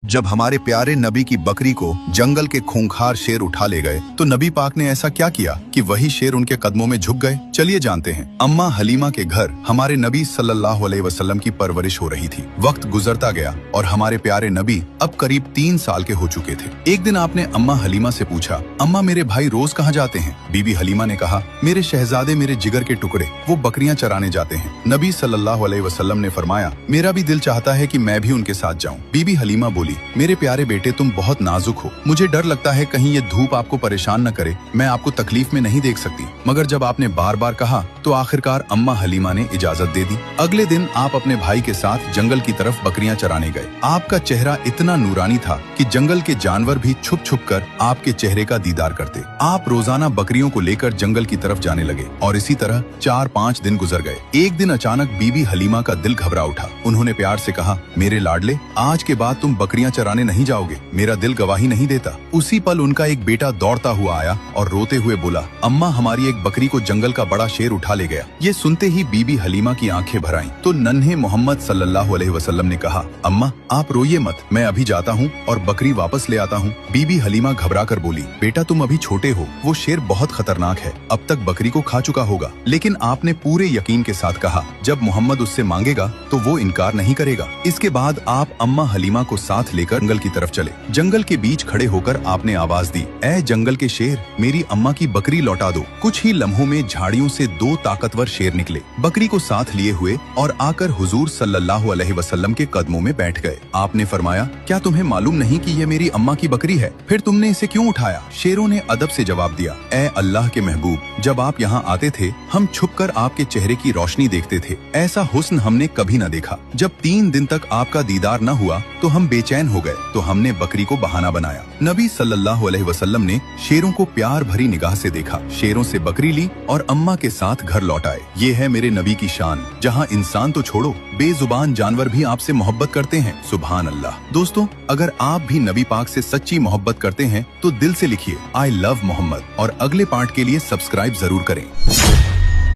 जब हमारे प्यारे नबी की बकरी को जंगल के खूंखार शेर उठा ले गए तो नबी पाक ने ऐसा क्या किया कि वही शेर उनके कदमों में झुक गए। चलिए जानते हैं। अम्मा हलीमा के घर हमारे नबी सल्लल्लाहु अलैहि वसल्लम की परवरिश हो रही थी। वक्त गुजरता गया और हमारे प्यारे नबी अब करीब 3 साल के हो चुके थे। एक दिन आपने अम्मा हलीमा से पूछा, अम्मा मेरे भाई रोज कहाँ जाते हैं? बीबी हलीमा ने कहा, मेरे शहजादे मेरे जिगर के टुकड़े, वो बकरियां चराने जाते हैं। नबी सल्लल्लाहु अलैहि वसल्लम ने फरमाया, मेरा भी दिल चाहता है कि मैं भी उनके साथ जाऊं। बीबी हलीमा बोली, मेरे प्यारे बेटे तुम बहुत नाजुक हो, मुझे डर लगता है कहीं ये धूप आपको परेशान न करे, मैं आपको तकलीफ में नहीं देख सकती। मगर जब आपने बार बार कहा तो आखिरकार अम्मा हलीमा ने इजाजत दे दी। अगले दिन आप अपने भाई के साथ जंगल की तरफ बकरियां चराने गए। आपका चेहरा इतना नूरानी था कि जंगल के जानवर भी छुप छुप कर आपके चेहरे का दीदार करते। आप रोजाना बकरियों को लेकर जंगल की तरफ जाने लगे और इसी तरह 4-5 दिन गुजर गए। एक दिन अचानक बीबी हलीमा का दिल घबरा उठा। उन्होंने प्यार से कहा, मेरे लाडले, आज के बाद तुम बकरियां चराने नहीं जाओगे, मेरा दिल गवाही नहीं देता। उसी पल उनका एक बेटा दौड़ता हुआ आया और रोते हुए बोला, अम्मा हमारी एक बकरी को जंगल का बड़ा शेर उठा ले गया। ये सुनते ही बीबी हलीमा की आंखें भर आईं। तो नन्हे मोहम्मद सल्लल्लाहु अलैहि वसल्लम ने कहा, अम्मा आप रोइए मत, मैं अभी जाता हूँ और बकरी वापस ले आता हूँ। बीबी हलीमा घबरा कर बोली, बेटा तुम अभी छोटे हो, वो शेर बहुत खतरनाक है, अब तक बकरी को खा चुका होगा। लेकिन आपने पूरे यकीन के साथ कहा, जब मोहम्मद उससे मांगेगा तो वो इनकार नहीं करेगा। इसके बाद आप अम्मा हलीमा को साथ लेकर जंगल की तरफ चले। जंगल के बीच खड़े होकर आपने आवाज दी, ऐ जंगल के शेर, मेरी अम्मा की बकरी लौटा दो। कुछ ही लम्हों में झाड़ियों से 2 ताकतवर शेर निकले, बकरी को साथ लिए हुए और आकर हुजूर सल्लल्लाहु अलैहि वसल्लम के कदमों में बैठ गए। आपने फरमाया, क्या तुम्हें मालूम नहीं कि ये मेरी अम्मा की बकरी है? फिर तुमने इसे क्यों उठाया? शेरों ने अदब से जवाब दिया, ऐ अल्लाह के महबूब, जब आप यहाँ आते थे हम छुपकर आपके चेहरे की रोशनी देखते थे, ऐसा हुस्न हमने कभी न देखा। जब 3 दिन तक आपका दीदार न हुआ तो हम बेचैन हो गए, तो हमने बकरी को बहाना बनाया। नबी सल्लल्लाहु अलैहि वसल्लम ने शेरों को प्यार भरी निगाह से देखा, शेरों से बकरी ली और अम्मा के साथ घर लौट आए। ये है मेरे नबी की शान, जहाँ इंसान तो छोड़ो, बेजुबान जानवर भी आपसे मोहब्बत करते हैं। सुभान अल्लाह। दोस्तों, अगर आप भी नबी पाक से सच्ची मोहब्बत करते हैं तो दिल से लिखिए, आई लव मोहम्मद, और अगले पार्ट के लिए सब्सक्राइब जरूर करें।